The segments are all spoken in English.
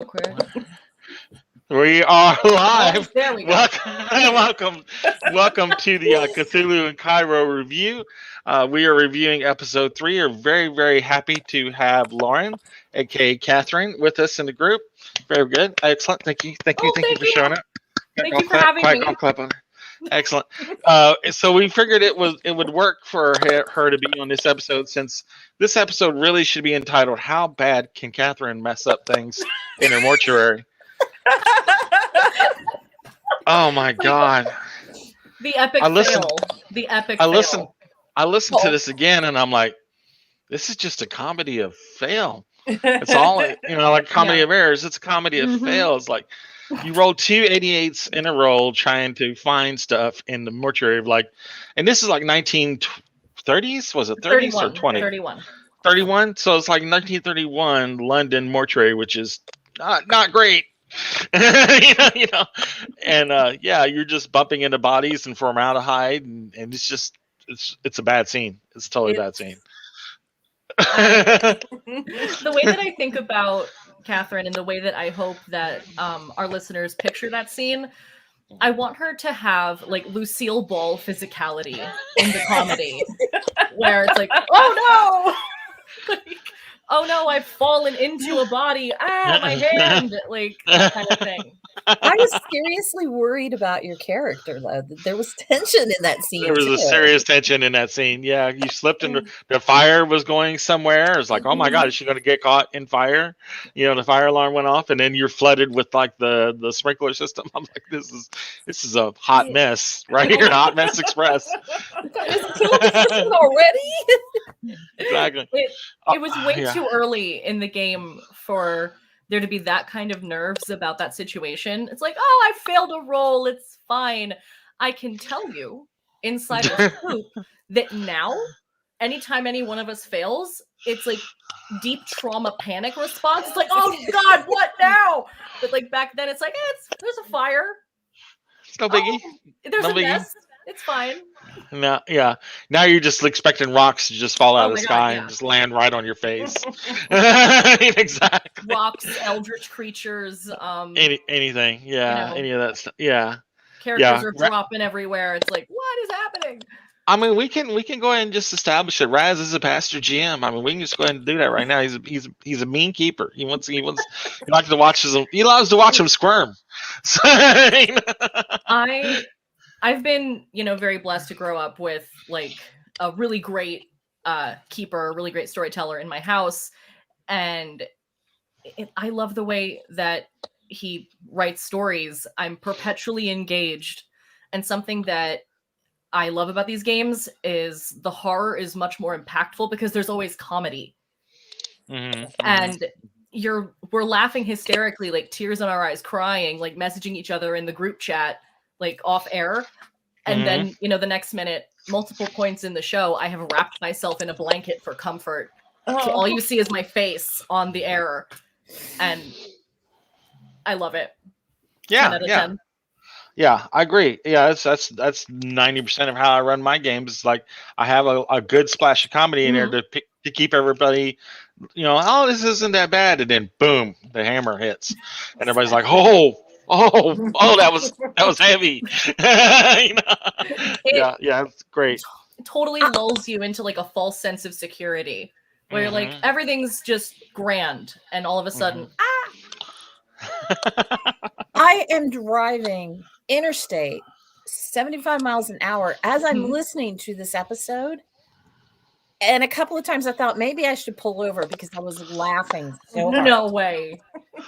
Awkward. We are Oh, live. there we go. Welcome to the Cthulhu and Cairo review. We are reviewing episode 3. We're very, very happy to have Lauren, aka Catherine, with us in the group. Very good. Excellent. Oh, Thank you thank for you. showing up. Thank you for having Quiet, me. clap on her. Excellent. So we figured it would work for her to be on this episode, since this episode really should be entitled "How Bad Can Catherine Mess Up Things in Her Mortuary?" Oh my God! The epic I listened. fail. The epic I listened. fail. I listened to Oh. this again, and I'm like, this is just a comedy of fail. It's all like comedy Yeah. of errors. It's a comedy of Mhm. fails. Like you roll two 88s in a row trying to find stuff in the mortuary of and this is like 1930s. Was it 30s or 31. 20? 31. 31. So it's like 1931 London mortuary, which is not great. you know, and yeah, you're just bumping into bodies and formaldehyde, and it's a bad scene. It's a totally bad It's scene. the way that I think about Catherine and the way that I hope that our listeners picture that scene. I want her to have like Lucille Ball physicality in the comedy, where it's like, oh no, like, oh no, I've fallen into a body. Ah, my hand, like that kind of thing. I was seriously worried about your character, though. There was tension in that There scene, was a too. serious tension in that scene. Yeah, you slipped into the fire was going somewhere. It's like, oh my God, is she going to get caught in fire? The fire alarm went off, and then you're flooded with like the sprinkler system. I'm like, this is a hot mess right here, Hot Mess Express. Is it killing the system already? Exactly. It was way Yeah. too early in the game for there to be that kind of nerves about that situation. It's like, oh, I failed a roll. It's fine. I can tell you inside of Scoop that now, anytime any one of us fails, it's like deep trauma panic response. It's like, oh God, what now? But like back then, it's like, there's a fire. It's no biggie. Oh, there's No a biggie. nest. It's fine. No, yeah. Now you're just expecting rocks to just fall out Oh of the my God, sky yeah. and just land right on your face. Exactly. Rocks, eldritch creatures, Anything. Yeah. know, Any of that stuff. Yeah. characters are dropping everywhere. It's like, what is happening? I mean, we can go ahead and just establish that Raz is a pastor GM. I mean, we can just go ahead and do that right now. He's a mean keeper. He likes to watch he loves to watch him squirm. So, I've been, very blessed to grow up with like a really great keeper, a really great storyteller in my house, and I love the way that he writes stories. I'm perpetually engaged, and something that I love about these games is the horror is much more impactful because there's always comedy. And we're laughing hysterically, like tears in our eyes, crying, like messaging each other in the group chat, like off air. And then, the next minute, multiple points in the show, I have wrapped myself in a blanket for comfort. So all you see is my face on the air. And I love it. Yeah. 10 out of 10. Yeah, I agree. Yeah, that's 90% of how I run my games. It's like I have a good splash of comedy in there to keep everybody, oh, this isn't that bad, and then boom, the hammer hits, and everybody's like, oh, that was heavy. Yeah, it's great. It totally lulls you into like a false sense of security, where you're like everything's just grand, and all of a sudden, I am driving interstate 75 miles an hour as I'm listening to this episode. And a couple of times I thought maybe I should pull over because I was laughing so hard. No way.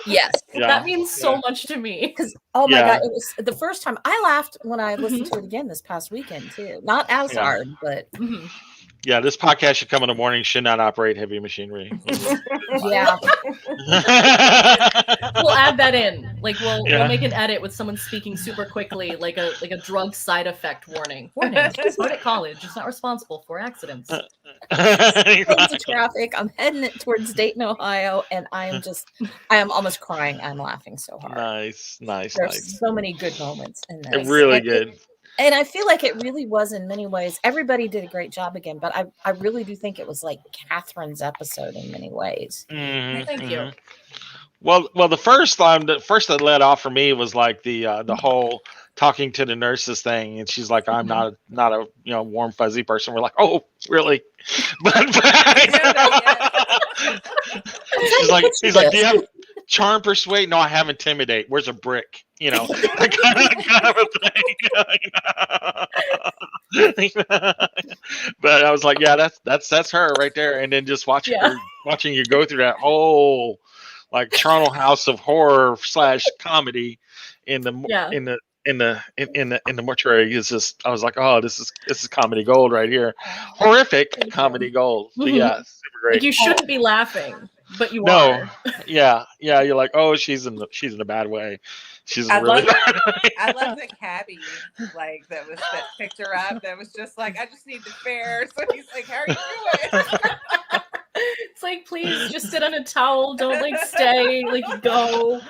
Yes. Yeah, that means so much to me. Because, oh my God, it was the first time I laughed when I listened to it again this past weekend, too. Not as hard, but. Yeah, this podcast should come in the morning, should not operate heavy machinery. Yeah. We'll add that in. Like we'll make an edit with someone speaking super quickly, like a drug side effect warning. Warning, please vote at college. It's not responsible for accidents. Into traffic. I'm heading it towards Dayton, Ohio, and I am almost crying. I'm laughing so hard. Nice. There's so many good moments in this. Really good. And I feel like it really was in many ways. Everybody did a great job again, but I really do think it was like Catherine's episode in many ways. Thank you. Well, the first that led off for me was like the whole talking to the nurses thing, and she's like, "I'm not a warm fuzzy person." We're like, "Oh, really?" But he's like, "Do you have charm, persuade?" No, I have intimidate. Where's a brick? That kind of a thing. But I was like, yeah, that's her right there. And then just watching you go through that whole like Charnel House of Horror / comedy in the mortuary is just, I was like, oh, this is comedy gold right here. Horrific comedy gold. But yeah, super great. Like you shouldn't be laughing, but you No. are. Yeah. You're like, oh, she's in a bad way. She's in a really bad way. I love the cabbie that picked her up. That was just like, I just need the fare. So he's like, how are you doing? It's like, please just sit on a towel. Don't stay. Go.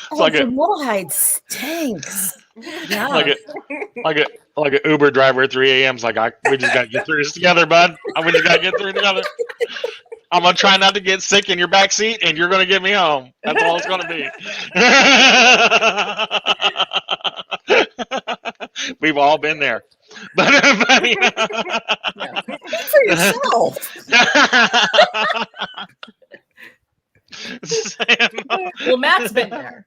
Formaldehyde stinks. Yeah. Like an Uber driver at 3 a.m. is like, we just gotta get through this together, bud. We just gotta get through together. I'm gonna try not to get sick in your back seat, and you're gonna get me home. That's all it's gonna be. We've all been there. But for yourself. Well, Matt's been there.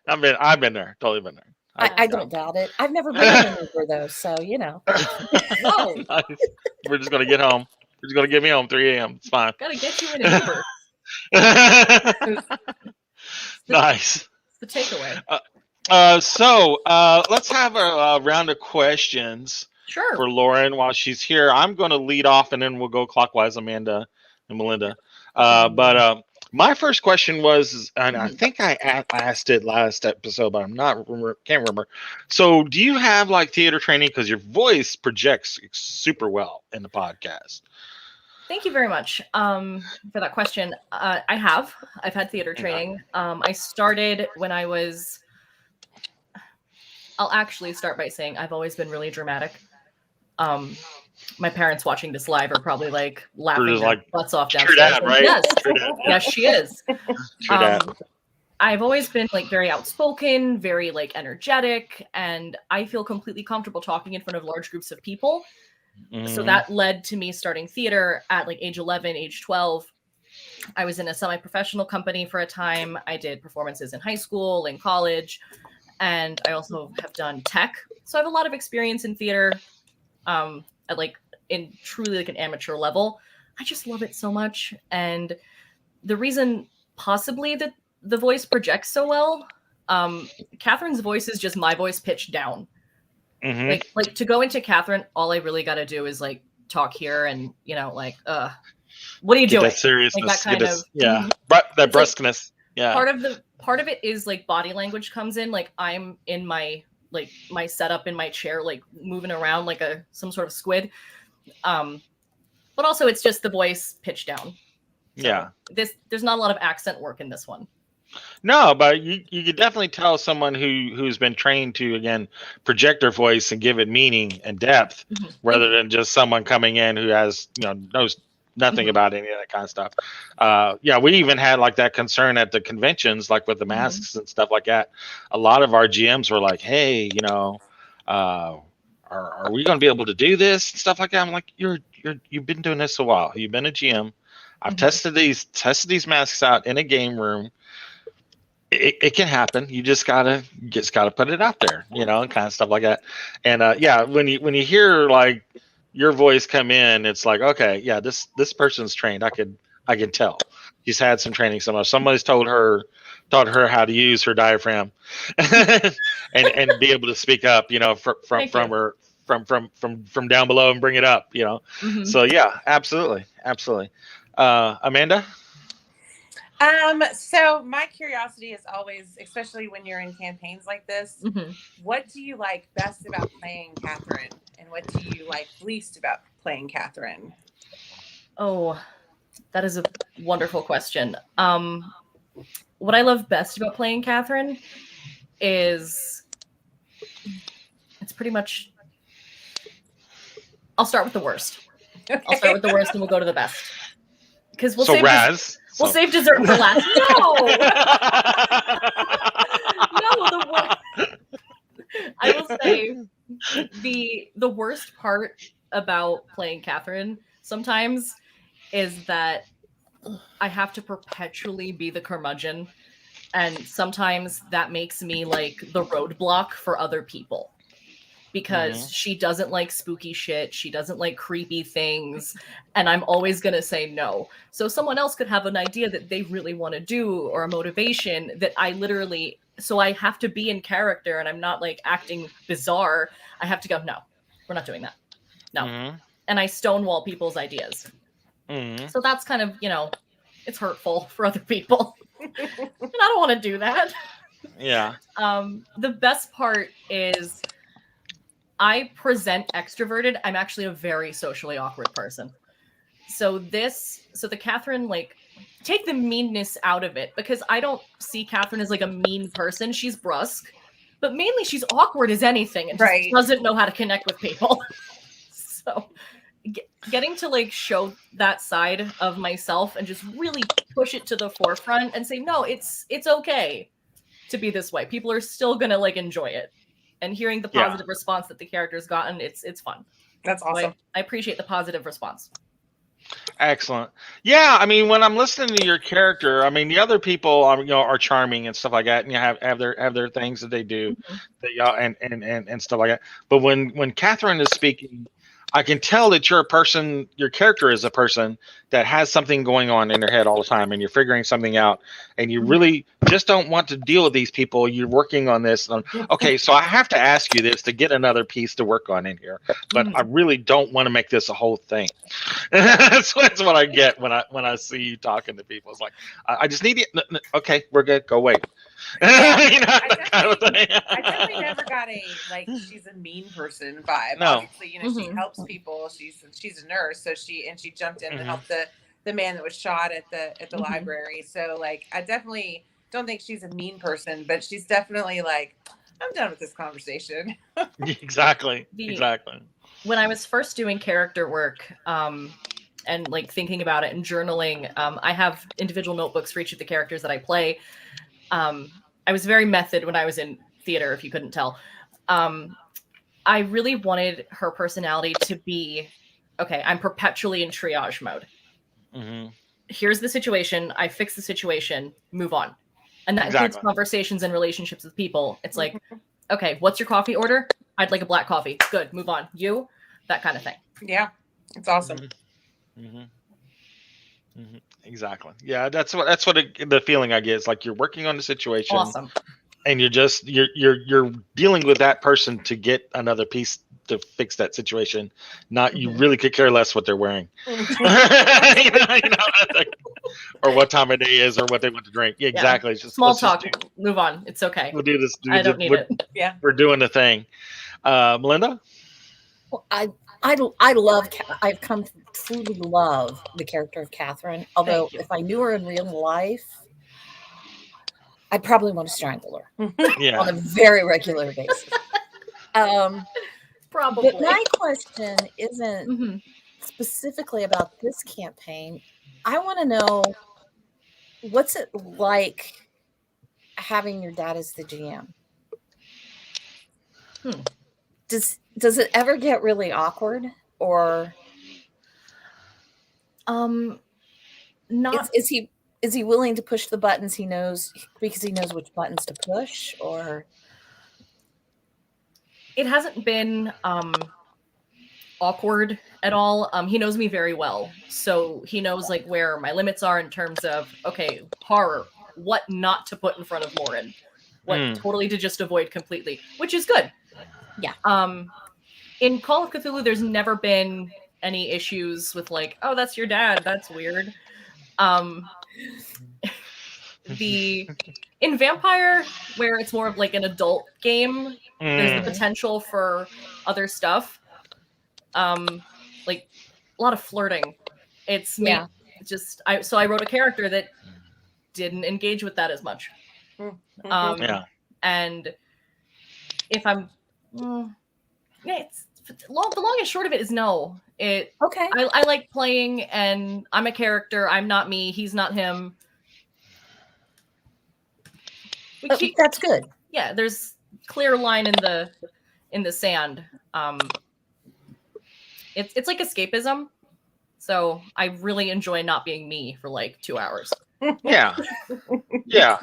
I've been there. Totally been there. I don't doubt it. I've never been in an Uber though, so No. We're just gonna get home. You're just gonna get me home 3 a.m. It's fine. Gotta get you in an Uber. Nice. It's the takeaway. So let's have a round of questions. Sure. For Lauren while she's here. I'm going to lead off, and then we'll go clockwise, Amanda and Melinda. But my first question was, and I think I asked it last episode, but can't remember. So, do you have theater training? Because your voice projects super well in the podcast. Thank you very much for that question. I've had theater training. I started when I was. I'll actually start by saying I've always been really dramatic. My parents watching this live are probably laughing their butts off downstairs. Dad, right? Yes, Dad. Yes, she is. Dad. I've always been very outspoken, very energetic, and I feel completely comfortable talking in front of large groups of people. So that led to me starting theater at age 11, age 12. I was in a semi-professional company for a time. I did performances in high school, in college, and I also have done tech. So I have a lot of experience in theater. At in truly an amateur level. I just love it so much. And the reason possibly that the voice projects so well, Catherine's voice is just my voice pitched down. Like to go into Katherine, all I really got to do is talk here and, what are you doing? That seriousness. That kind of, that brusqueness. Yeah. Part of it is body language comes in. I'm in my my setup in my chair, moving around like some sort of squid. But also it's just the voice pitched down. So there's not a lot of accent work in this one. No, but you could definitely tell someone who's been trained to, again, project their voice and give it meaning and depth, rather than just someone coming in who has, knows nothing about any of that kind of stuff. We even had that concern at the conventions, with the masks and stuff like that. A lot of our GMs were like, hey, are we going to be able to do this and stuff like that? I'm like, you've been doing this a while. You've been a GM. I've tested these masks out in a game room. It can happen. You just gotta put it out there, and kind of stuff like that. And when you hear your voice come in, it's okay, this person's trained. I can tell she's had some training somewhere. Somebody's taught her how to use her diaphragm and be able to speak up, from down below and bring it up, So absolutely. Amanda. So my curiosity is always, especially when you're in campaigns like this, what do you like best about playing Katherine, and what do you like least about playing Katherine? Oh, that is a wonderful question. What I love best about playing Katherine is it's pretty much. I'll start with the worst. I'll start with the worst, and we'll go to the best. Because we'll Raz. We'll save dessert for last. No. I will say the worst part about playing Catherine sometimes is that I have to perpetually be the curmudgeon, and sometimes that makes me like the roadblock for other people because she doesn't like spooky shit, she doesn't like creepy things, and I'm always going to say no. So someone else could have an idea that they really want to do or a motivation that I literally, so I have to be in character and I'm not like acting bizarre. I have to go, no, we're not doing that. No. And I stonewall people's ideas. So that's kind of, it's hurtful for other people. And I don't want to do that. Yeah. The best part is I present extroverted. I'm actually a very socially awkward person. So the Catherine, like, take the meanness out of it, because I don't see Catherine as like a mean person. She's brusque, but mainly she's awkward as anything and just doesn't know how to connect with people. So getting to like show that side of myself and just really push it to the forefront and say, no, it's okay to be this way. People are still gonna like enjoy it. And hearing the positive response that the character's gotten, it's fun. That's awesome. So I appreciate the positive response. Excellent. Yeah, I mean, when I'm listening to your character, I mean, the other people are charming and stuff like that, and you have their things that they do, that y'all and stuff like that. But when Catherine is speaking, I can tell that you're a person, your character is a person that has something going on in their head all the time, and you're figuring something out, and you really just don't want to deal with these people. You're working on this. Okay, so I have to ask you this to get another piece to work on in here, but I really don't want to make this a whole thing. that's what I get when I see you talking to people. It's like, I just need you. Okay, we're good. Go away. I definitely never got a like she's a mean person vibe. No. Obviously, she helps people. She's a nurse, so she jumped in to help the man that was shot at the library. So like I definitely don't think she's a mean person, but she's definitely like, I'm done with this conversation. Exactly. When I was first doing character work, and like thinking about it and journaling, I have individual notebooks for each of the characters that I play. I was very method when I was in theater, if you couldn't tell. I really wanted her personality to be, okay, I'm perpetually in triage mode. Here's the situation. I fix the situation, move on. And that includes conversations and relationships with people. It's like, okay, what's your coffee order? I'd like a black coffee. Good, move on. You? That kind of thing. Yeah, it's awesome. Exactly. Yeah, that's what the feeling I get. It's like you're working on the situation. Awesome. And you're dealing with that person to get another piece to fix that situation. Not you really could care less what they're wearing, or what time of day is, or what they want to drink. Yeah, exactly. It's just small talk. Move on. It's okay. We'll do this. I don't need it. Yeah, we're doing the thing. Melinda? Well, I love. I've come to truly love the character of Catherine. Although if I knew her in real life, I'd probably want to strangle her on a very regular basis. Probably. But my question isn't specifically about this campaign. I want to know, what's it like having your dad as the GM? Does it ever get really awkward, or not? Is he willing to push the buttons he knows because he knows which buttons to push, or? It hasn't been awkward at all. He knows me very well. So he knows like where my limits are in terms of, okay, horror, what not to put in front of Lauren, what totally to just avoid completely, which is good. Yeah. In Call of Cthulhu, there's never been any issues with like, oh, that's your dad. That's weird. In Vampire, where it's more of like an adult game, there's the potential for other stuff. Like a lot of flirting. It's so I wrote a character that didn't engage with that as much. And if I'm it's The long and short of it is no. Okay. I like playing, and I'm a character. I'm not me. He's not him. That's good. Yeah, there's clear line in the sand. It's like escapism. So I really enjoy not being me for like 2 hours. Yeah. Yeah.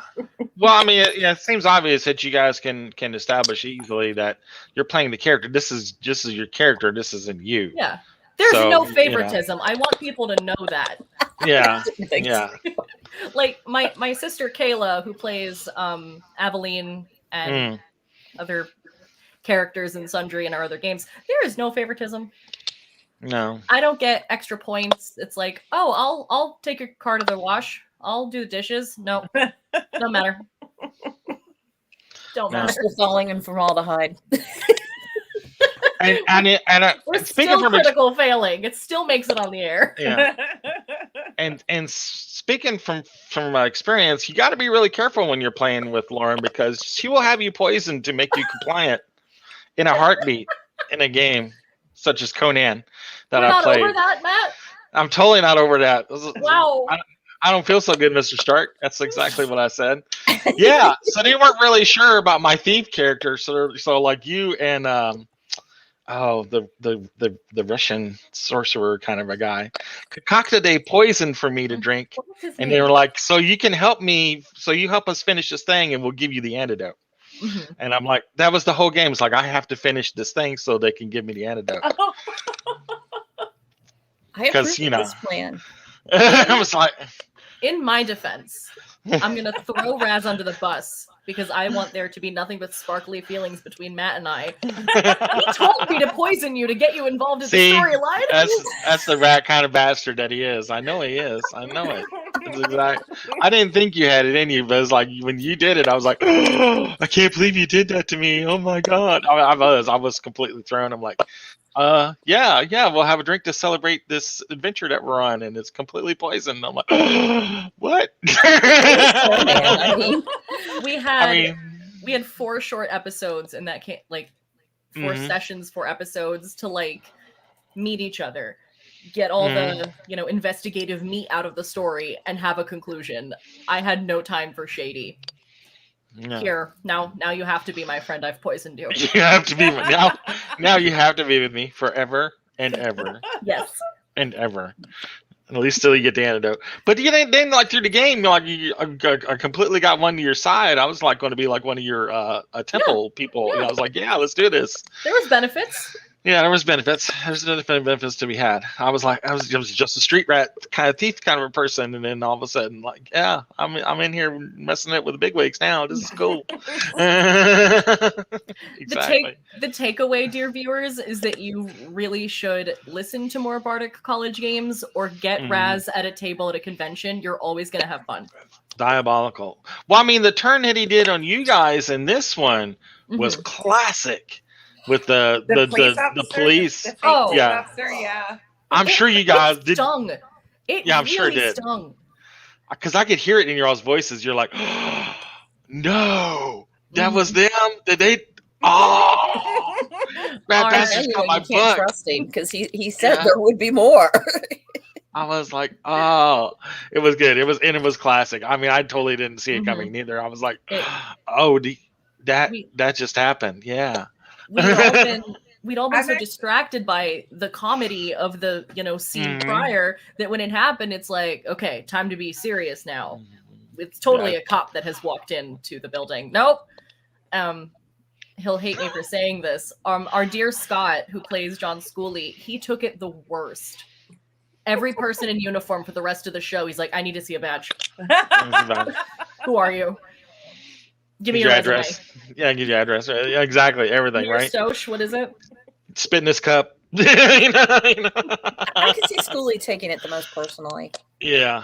Well, I mean, it seems obvious that you guys can establish easily that you're playing the character. This is your character. This isn't you. Yeah. There's So, no favoritism. I want people to know that. Yeah. Yeah. Like my sister Kayla, who plays Aveline and other characters in Sundry and our other games, there is no favoritism. No. I don't get extra points. It's like, oh, I'll take your car to the wash. I'll do the dishes. No, don't matter. Don't matter. Still falling in formaldehyde. and We're speaking still from critical failing. It still makes it on the air. Yeah. And speaking from experience, you got to be really careful when you're playing with Lauren, because she will have you poisoned to make you compliant in a heartbeat in a game such as Conan that I played. Over that, Matt? I'm totally not over that. Wow. I don't feel so good, Mr. Stark. That's exactly what I said. Yeah. So they weren't really sure about my thief character. So like you and the Russian sorcerer kind of a guy concocted a poison for me to drink, and they were like, so you can help me, so you help us finish this thing and we'll give you the antidote. Mm-hmm. And I'm like, that was the whole game. It's like, I have to finish this thing so they can give me the antidote. Because this plan. I was like, in my defense, I'm gonna throw Raz under the bus because I want there to be nothing but sparkly feelings between Matt and I. He told me to poison you to get you involved in the storyline. That's the rat kind of bastard that he is. I know he is. I know it. I didn't think you had it in you, but it's like when you did it, I was like, oh, I can't believe you did that to me. Oh my God. I was completely thrown. I'm like, yeah, we'll have a drink to celebrate this adventure that we're on, and it's completely poisoned. I'm like, oh, what? We had 4 short episodes in that like 4 sessions, 4 episodes to like meet each other, get all the investigative meat out of the story, and have a conclusion. I had no time for shady. No. Here, now you have to be my friend. I've poisoned you. You have to be now you have to be with me forever and ever. Yes. And ever. At least till you get the antidote. But then like through the game, like I completely got one to your side. I was like going to be like one of your temple people. Yeah. I was like, yeah, let's do this. There was benefits. Yeah, there was benefits. There's benefits to be had. I was just a street rat kind of thief kind of a person, and then all of a sudden, like, yeah, I'm in here messing it with the bigwigs now. This is cool. Exactly. The takeaway, dear viewers, is that you really should listen to more Bardic College games or get Raz at a table at a convention. You're always gonna have fun. Diabolical. Well, I mean, the turn that he did on you guys in this one was classic. With the police. Oh, yeah. Officer, yeah. I'm sure you guys did. Stung. I'm sure it did. Stung. Because I could hear it in your all's voices. You're like, oh, no, that was them. Did they? Oh, that bastard got my butt. Trust him because he said there would be more. I was like, oh, it was good. It was classic. I mean, I totally didn't see it coming neither. I was like, oh, that just happened. Yeah. We'd all been so distracted by the comedy of the scene prior that when it happened, it's like, okay, time to be serious now. It's totally a cop that has walked into the building. Nope. He'll hate me for saying this. Our dear Scott, who plays John Schooley, he took it the worst. Every person in uniform for the rest of the show, he's like, I need to see a badge. Who are you? Give me your address. Yeah, give your address. Yeah, exactly. Everything, right? Soch, what is it? Spit in this cup. I can see Schooley taking it the most personally. Yeah.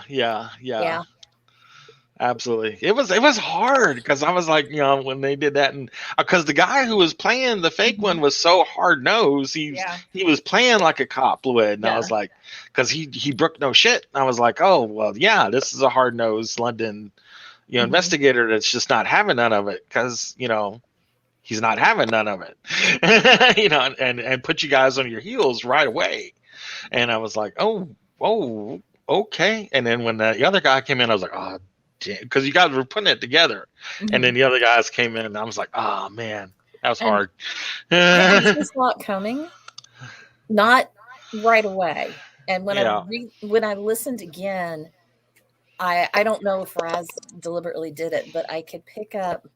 Absolutely. It was hard because I was like, when they did that, and because the guy who was playing the fake one was so hard nosed, he was playing like a cop would, and I was like, because he broke no shit. And I was like, oh well, yeah, this is a hard nosed London investigator that's just not having none of it because he's not having none of it. And put you guys on your heels right away. And I was like, oh, okay. And then when the other guy came in, I was like, oh, because you guys were putting it together. Mhm. And then the other guys came in, and I was like, oh man, that was And- hard. I actually saw it coming, not right away. And when when I listened again, I don't know if Raz deliberately did it, but I could pick up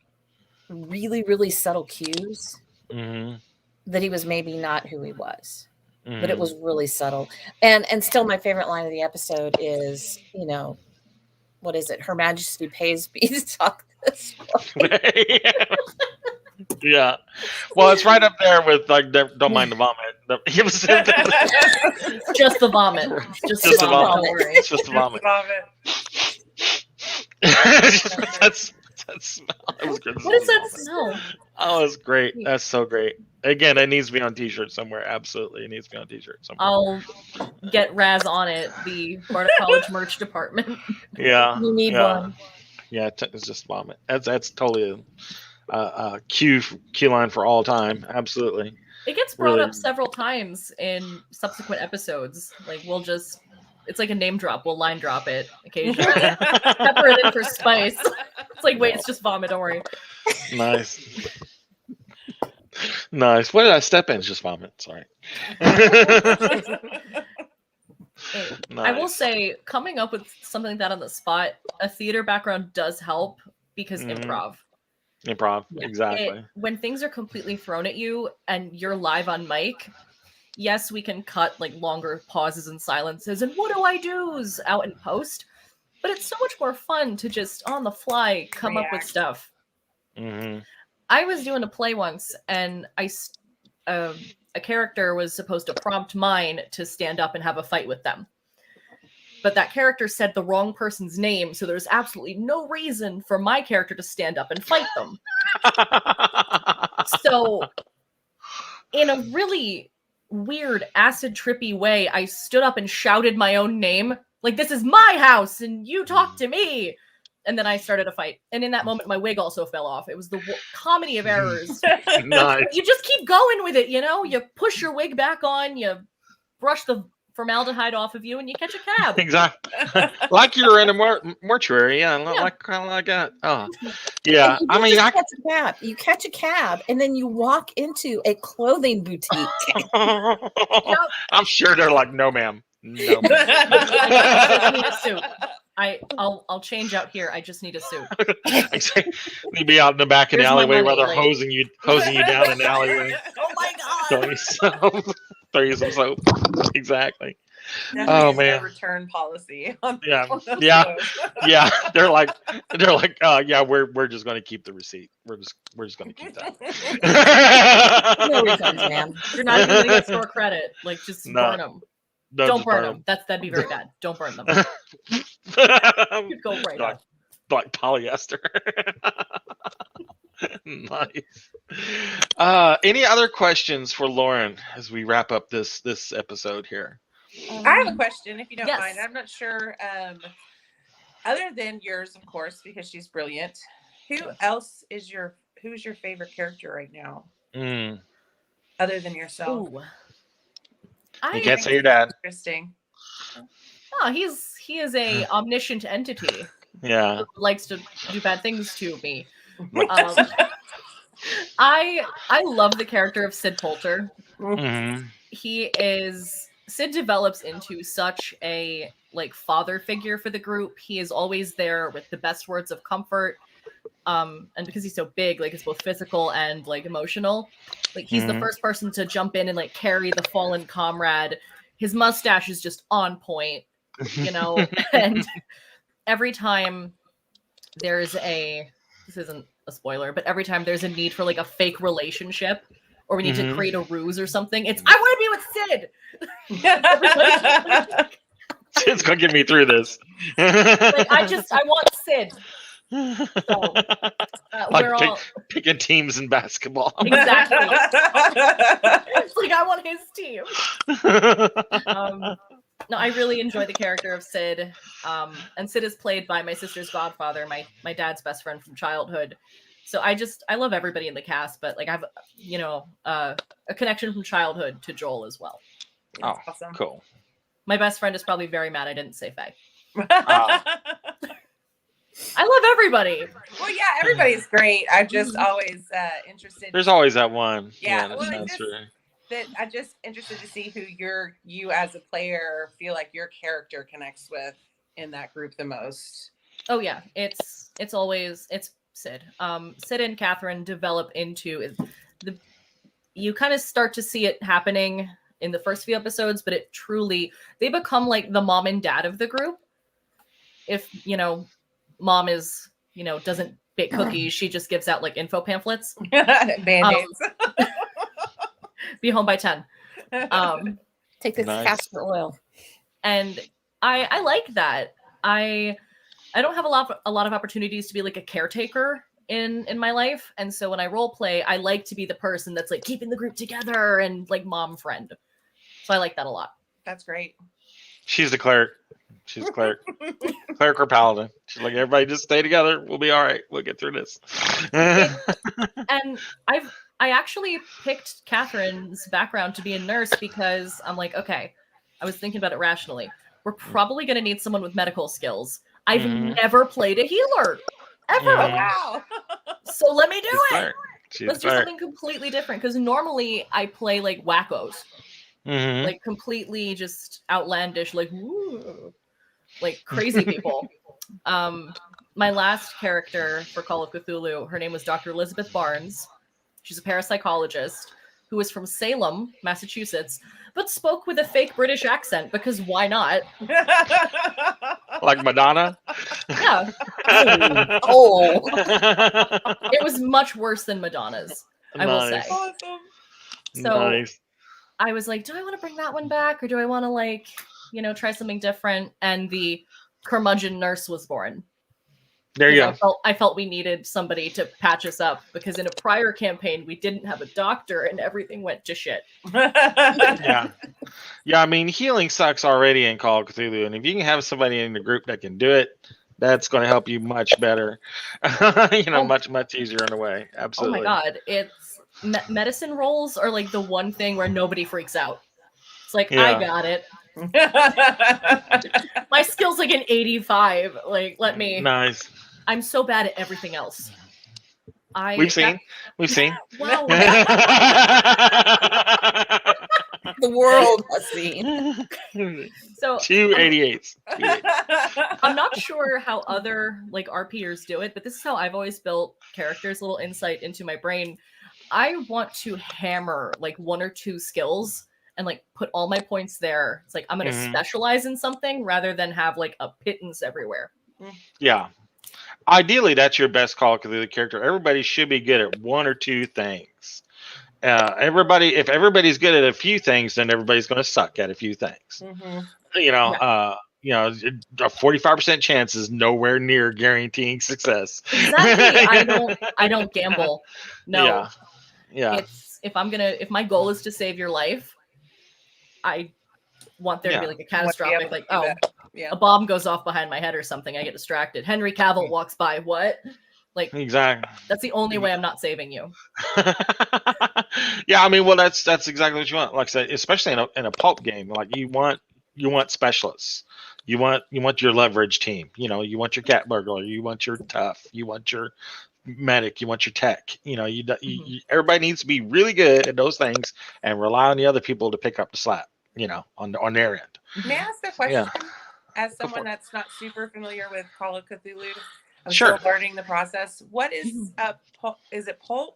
really, really subtle cues that he was maybe not who he was. But it was really subtle. And still my favorite line of the episode is, what is it? Her Majesty pays me to talk this way. Yeah. Well, it's right up there with like don't mind the vomit. Just the vomit. Just the vomit. Don't worry. It's just the vomit. That smell. It was good. What is that smell? Oh, it's great. That's so great. Again, it needs to be on t-shirt somewhere. Absolutely. It needs to be on t-shirt somewhere. I'll get Raz on it, the Barter College merch department. Yeah. You need one. Yeah, it's just vomit. That's totally a cue line for all time. Absolutely. It gets brought up several times in subsequent episodes. Like it's like a name drop. We'll line drop it occasionally. Pepper it in for spice. It's like, wait, it's just vomit. Don't worry. Nice. Nice. What did I step in? It's just vomit. Sorry. I will say, coming up with something like that on the spot, a theater background does help because improv. Improv, exactly. When things are completely thrown at you and you're live on mic, yes, we can cut like longer pauses and silences and what do I do's out in post, but it's so much more fun to just on the fly come up with stuff. I was doing a play once, and a character was supposed to prompt mine to stand up and have a fight with them. But that character said the wrong person's name, so there's absolutely no reason for my character to stand up and fight them. So, in a really weird, acid trippy way, I stood up and shouted my own name. Like, this is my house, and you talk to me! And then I started a fight. And in that moment, my wig also fell off. It was the comedy of errors. Nice. You just keep going with it, You push your wig back on, you brush the formaldehyde off of you, and you catch a cab. Exactly. Like you're in a mortuary. Yeah, like kind of like that. Oh, yeah. I mean, you catch a cab, and then you walk into a clothing boutique. I'm sure they're like, no, ma'am. No. I need a suit. I'll change out here. I just need a suit. You'd be out in the back of the alleyway where they're hosing you down in the alleyway. Oh my god! Throw you some soap. Exactly. Oh man. Return policy. Yeah. They're like, yeah, we're just going to keep the receipt. We're just going to keep that. No refunds, man. You're not even going to get store credit. Like, just burn them. No, don't burn them. That'd be very bad. Don't burn them. Go right now. Like polyester. Nice. Any other questions for Lauren as we wrap up this episode here? I have a question, if you don't mind. I'm not sure. Other than yours, of course, because she's brilliant. Who's your favorite character right now? Other than yourself. Ooh. You can't say your dad. Interesting. Oh, he is a omniscient entity. Yeah. Who likes to do bad things to me. I love the character of Sid Poulter. Sid develops into such a father figure for the group. He is always there with the best words of comfort. And because he's so big, it's both physical and emotional. He's the first person to jump in and carry the fallen comrade. His mustache is just on point, and every time this isn't a spoiler, but every time there's a need for a fake relationship or we need to create a ruse or something, it's I want to be with Sid. Sid's gonna get me through this. I want Sid. So, we're all picking teams in basketball. Exactly. It's I want his team. No, I really enjoy the character of Sid. And Sid is played by my sister's godfather, my dad's best friend from childhood. So I love everybody in the cast, but like I've a connection from childhood to Joel as well. That's awesome. Cool. My best friend is probably very mad I didn't say Faye. Ah. I love everybody. Well, yeah, everybody's great. I'm just always interested. There's always that one. Yeah, that's well, that's it's right. that I'm just interested to see who you as a player feel like your character connects with in that group the most. Oh yeah, it's always Sid. Sid and Catherine develop into you kind of start to see it happening in the first few episodes, but they become like the mom and dad of the group. If mom is doesn't bake cookies, she just gives out like info pamphlets. Band-aids. Be home by 10. Take this castor oil. And I like that. I don't have a lot of opportunities to be like a caretaker in my life, and so when I role play, I like to be the person that's like keeping the group together and like mom friend. So I like that a lot. That's great. She's the cleric. She's the cleric. Cleric or paladin. She's like, everybody just stay together. We'll be all right. We'll get through this. And I actually picked Catherine's background to be a nurse because I'm like, okay, I was thinking about it rationally. We're probably going to need someone with medical skills. I've never played a healer ever. Oh, wow. So let me do it. Let's do something completely different, because normally I play like wackos, like completely just outlandish, like woo, like crazy people. My last character for Call of Cthulhu, her name was Dr. Elizabeth Barnes. She's a parapsychologist who was from Salem, Massachusetts, but spoke with a fake British accent because why not? Like Madonna? Yeah. Oh. It was much worse than Madonna's, I will say. Awesome. So I was like, do I want to bring that one back, or do I want to like, try something different? And the curmudgeon nurse was born. There you go. I felt we needed somebody to patch us up, because in a prior campaign we didn't have a doctor and everything went to shit. Yeah. I mean, healing sucks already in Call of Cthulhu, and if you can have somebody in the group that can do it, that's going to help you much better. Much easier in a way. Absolutely. Oh my god, it's medicine rolls are like the one thing where nobody freaks out. It's like, I got it. My skill's like an 85. Like, let me. Nice. I'm so bad at everything else. We've seen. Wow. The world has seen. So 288s. I'm not sure how other like RPers do it, but this is how I've always built characters. Little insight into my brain. I want to hammer like one or two skills and like put all my points there. It's like I'm going to specialize in something rather than have like a pittance everywhere. Yeah. Ideally, that's your best Call of Cthulhu character. Everybody should be good at one or two things. If everybody's good at a few things, then everybody's going to suck at a few things. A 45% chance is nowhere near guaranteeing success. Exactly. I don't gamble. No. Yeah. If my goal is to save your life, I want there to be like a catastrophic, like, a bomb goes off behind my head or something. I get distracted. Henry Cavill walks by. What? Like, exactly. That's the only way I'm not saving you. Yeah, I mean, well, that's exactly what you want. Like I said, especially in a pulp game, like you want specialists. You want your leverage team. You want your cat burglar. You want your tough. You want your medic. You want your tech. Everybody needs to be really good at those things and rely on the other people to pick up the slack. On their end. May I ask a question? Yeah. As someone that's not super familiar with Call of Cthulhu, I'm Sure. still learning the process. What is is it pulp?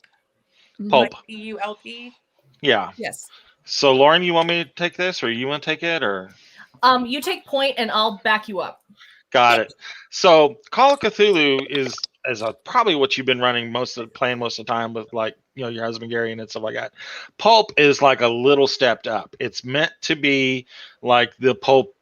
Pulp. Like PULP? Yeah. Yes. So, Lauren, you want me to take this, or you want to take it, or? You take point, and I'll back you up. Got it. So, Call of Cthulhu is probably what you've been playing most of the time with, like, your husband Gary and stuff like that. Pulp is like a little stepped up. It's meant to be like the pulp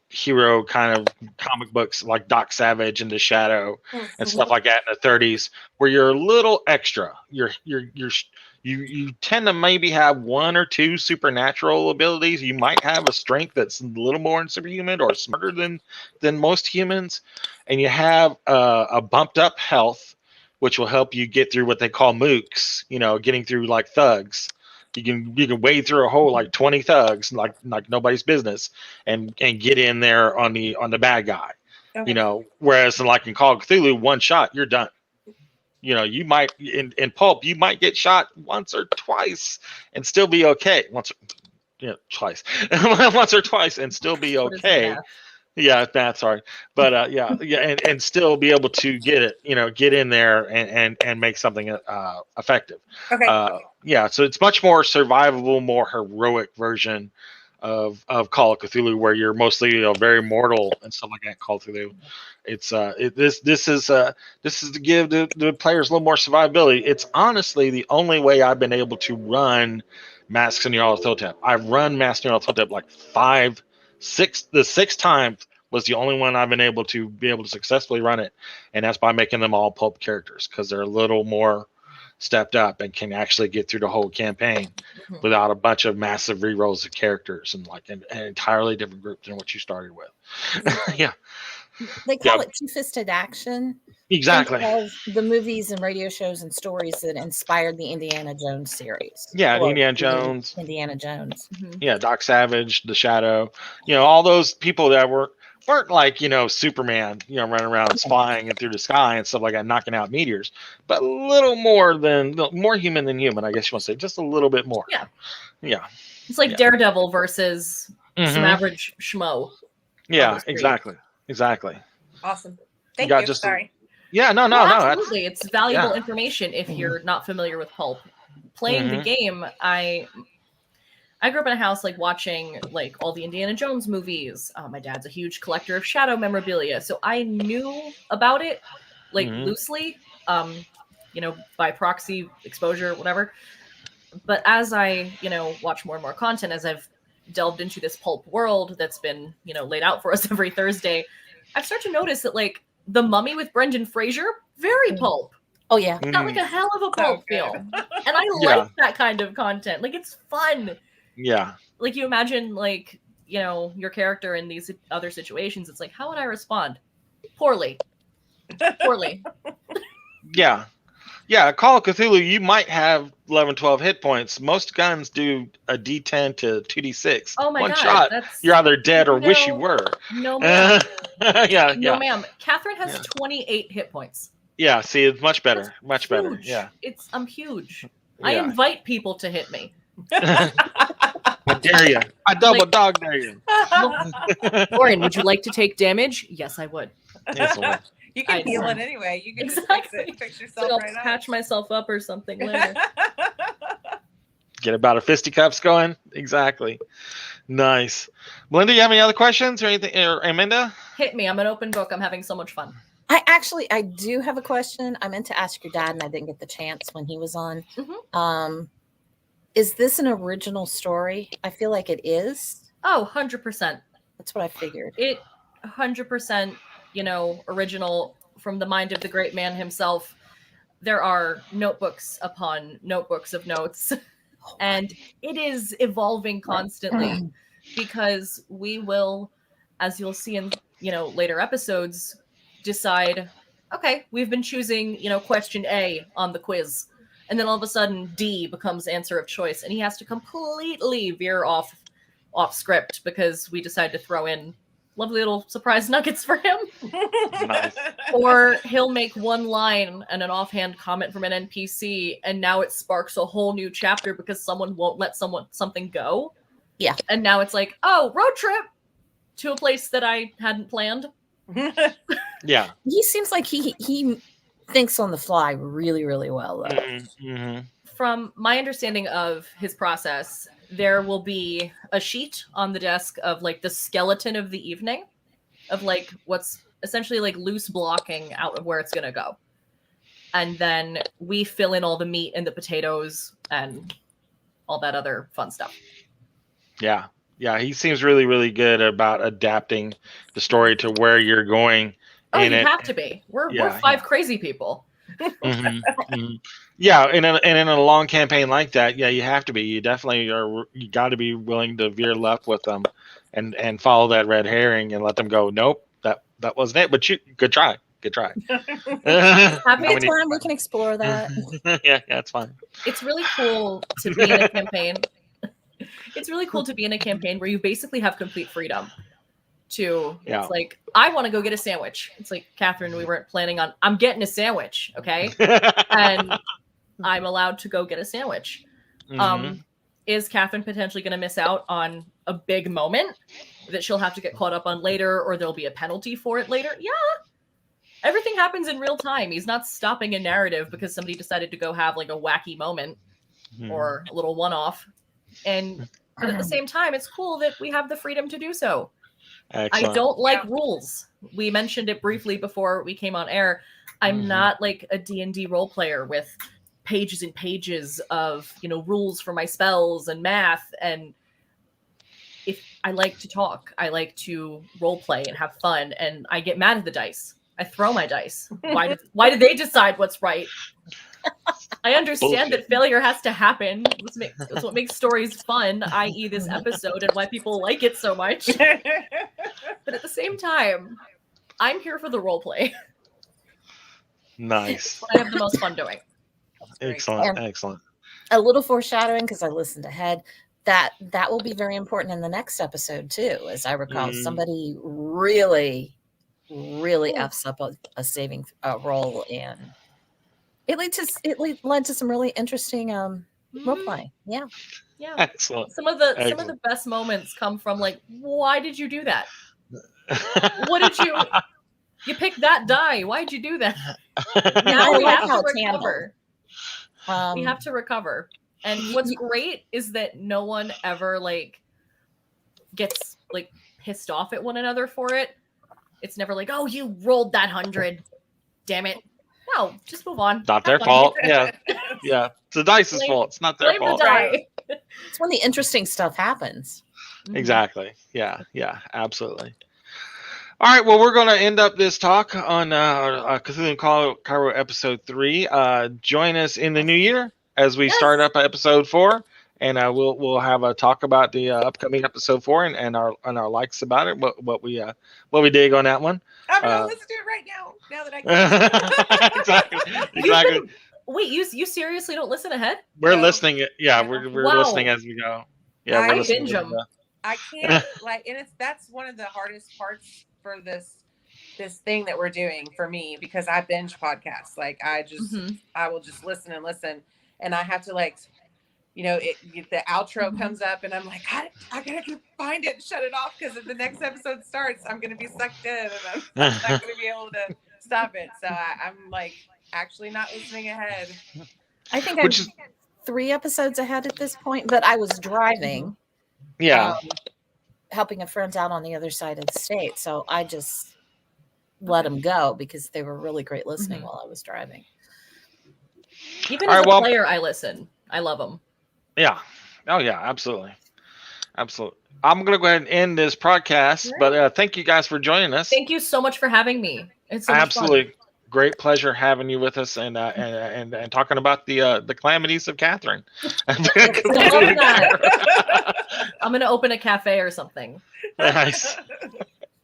hero kind of comic books, like Doc Savage and The Shadow and stuff like that in the 30s, where you're a little extra. You tend to maybe have one or two supernatural abilities. You might have a strength that's a little more than superhuman or smarter than most humans, and you have a bumped up health. which will help you get through what they call mooks. Getting through like thugs. You can wade through a whole like 20 thugs like nobody's business and get in there on the bad guy. Okay. Whereas like in Call of Cthulhu, one shot you're done. You might in Pulp you might get shot once or twice and still be okay. Twice, once or twice and still be okay. Yeah, that's sorry, but yeah, and still be able to get it, get in there and make something effective. Okay. Yeah, so it's much more survivable, more heroic version of Call of Cthulhu, where you're mostly very mortal and stuff like that. Call of Cthulhu, it's this is to give the players a little more survivability. It's honestly the only way I've been able to run Masks in Nyarlathotep. I've run Masks in Nyarlathotep like 6 times was the only one I've been able to successfully run it, and that's by making them all pulp characters because they're a little more stepped up and can actually get through the whole campaign without a bunch of massive rerolls of characters and like an entirely different group than what you started with. Yeah, they call it two-fisted action. Exactly. Of the movies and radio shows and stories that inspired the Indiana Jones series. Yeah, Indiana Jones. Indiana Jones. Yeah, Doc Savage, The Shadow. All those people that weren't like, Superman, running around spying through the sky and stuff like that, knocking out meteors, but a little more human than human, I guess you want to say, just a little bit more. Yeah. Yeah. It's like Daredevil versus some average schmo. Yeah, exactly. Awesome. Thank you. Sorry. Yeah, no. Absolutely. It's valuable information if you're not familiar with pulp. Playing the game, I grew up in a house like watching like all the Indiana Jones movies. My dad's a huge collector of Shadow memorabilia, so I knew about it like loosely, by proxy, exposure, whatever. But as I, watch more and more content, as I've delved into this pulp world that's been, laid out for us every Thursday, I've started to notice that like The Mummy with Brendan Fraser, very pulp. Oh yeah, got like a hell of a pulp feel, and I like that kind of content. Like it's fun. Yeah. Like you imagine like, your character in these other situations. It's like, how would I respond? Poorly. Yeah. Yeah. Call of Cthulhu, you might have 11, 12 hit points. Most guns do a D10 to 2D6. Oh my God. One shot. You're either dead or wish you were. No, ma'am. Yeah. No, ma'am. Catherine has 28 hit points. Yeah. See, it's much better. That's much huge. better. Yeah. I'm huge. Yeah. I invite people to hit me. I dare you. I double dog dare you. Lauren, would you like to take damage? Yes, I would. Yes, I would. You can heal it anyway. You can exactly. just fix yourself I'll right up. patch myself up or something later. Get about a fisticuffs going. Exactly. Nice. Melinda, you have any other questions or anything? Or Amanda? Hit me. I'm an open book. I'm having so much fun. I do have a question. I meant to ask your dad and I didn't get the chance when he was on. Is this an original story? I feel like it is. Oh, 100%. That's what I figured. It 100%, original from the mind of the great man himself. There are notebooks upon notebooks of notes, and it is evolving constantly because we will, as you'll see in, later episodes, decide, okay, we've been choosing, question A on the quiz. And then all of a sudden D becomes answer of choice, and he has to completely veer off script because we decide to throw in lovely little surprise nuggets for him. Nice. Or he'll make one line and an offhand comment from an NPC, and now it sparks a whole new chapter because someone won't let something go. Yeah. And now it's like, oh, road trip to a place that I hadn't planned. Yeah. He seems like he thinks on the fly really, really well, though. From my understanding of his process, there will be a sheet on the desk of like the skeleton of the evening of like what's essentially like loose blocking out of where it's going to go. And then we fill in all the meat and the potatoes and all that other fun stuff. Yeah. Yeah. He seems really, really good about adapting the story to where you're going. Oh, you have to be. We're five crazy people. Yeah, and in a long campaign like that, yeah, you have to be. You definitely are. You got to be willing to veer left with them, and follow that red herring and let them go. Nope, that wasn't it. But good try. Good try. Have How a good many- time. We can explore that. yeah, that's fine. It's really cool to be in a campaign. It's really cool to be in a campaign where you basically have complete freedom to, Yeah. it's like, I want to go get a sandwich. It's like, Catherine, we weren't planning on, I'm getting a sandwich, okay? And I'm allowed to go get a sandwich. Mhm. Is Catherine potentially going to miss out on a big moment that she'll have to get caught up on later, or there'll be a penalty for it later? Yeah. Everything happens in real time. He's not stopping a narrative because somebody decided to go have like a wacky moment or a little one-off. But at the same time, it's cool that we have the freedom to do so. Excellent. I don't like rules. We mentioned it briefly before we came on air. I'm not like a D&D role player with pages and pages of, rules for my spells and math. And if I like to talk, I like to role play and have fun, and I get mad at the dice. I throw my dice. Why did they decide what's right? I understand that failure has to happen. That's what makes stories fun, i.e. this episode, and why people like it so much. But at the same time, I'm here for the role play. Nice. I have the most fun doing. Excellent. Excellent. A little foreshadowing, because I listened ahead, that will be very important in the next episode too. As I recall, somebody really f's up a saving role, and it led to some really interesting role play. Yeah. Excellent. Some of the best moments come from like, why did you do that? What did you picked that die? Why'd you do that? Now we have to recover. We have to recover. And what's great is that no one ever like gets like pissed off at one another for it. It's never like, oh, you rolled that 100. Damn it. No, just move on. Not their fault. Yeah. Yeah. It's the dice's fault. It's not their fault. The die. It's when the interesting stuff happens. Exactly. Yeah. Yeah. Absolutely. All right. Well, we're going to end up this talk on Cthulhu and Cairo episode 3. Join us in the new year as we start up episode 4, and we'll have a talk about the upcoming episode 4 and our likes about it. What we dig on that one. I'm gonna listen to it right now. Now that I can. Exactly. Wait, you seriously don't listen ahead? We're listening. Yeah, we're listening as we go. Yeah, I we're listening. binge 'em. I can't and that's one of the hardest parts for this thing that we're doing for me, because I binge podcasts. Like I will just listen and listen, and I have to the outro comes up and I'm like, I gotta find it and shut it off, because if the next episode starts, I'm gonna be sucked in and I'm not gonna be able to stop it. So I'm like actually not listening ahead. I think I'm 3 episodes ahead at this point, but I was driving. Yeah. Helping a friend out on the other side of the state. So I just let them go because they were really great listening while I was driving. Even as a player, I listen. I love them. Yeah. Oh, yeah. Absolutely. Absolutely. I'm going to go ahead and end this podcast, but thank you guys for joining us. Thank you so much for having me. It's so much fun. Great pleasure having you with us and talking about the calamities of Catherine. I'm going to open a cafe or something. Nice.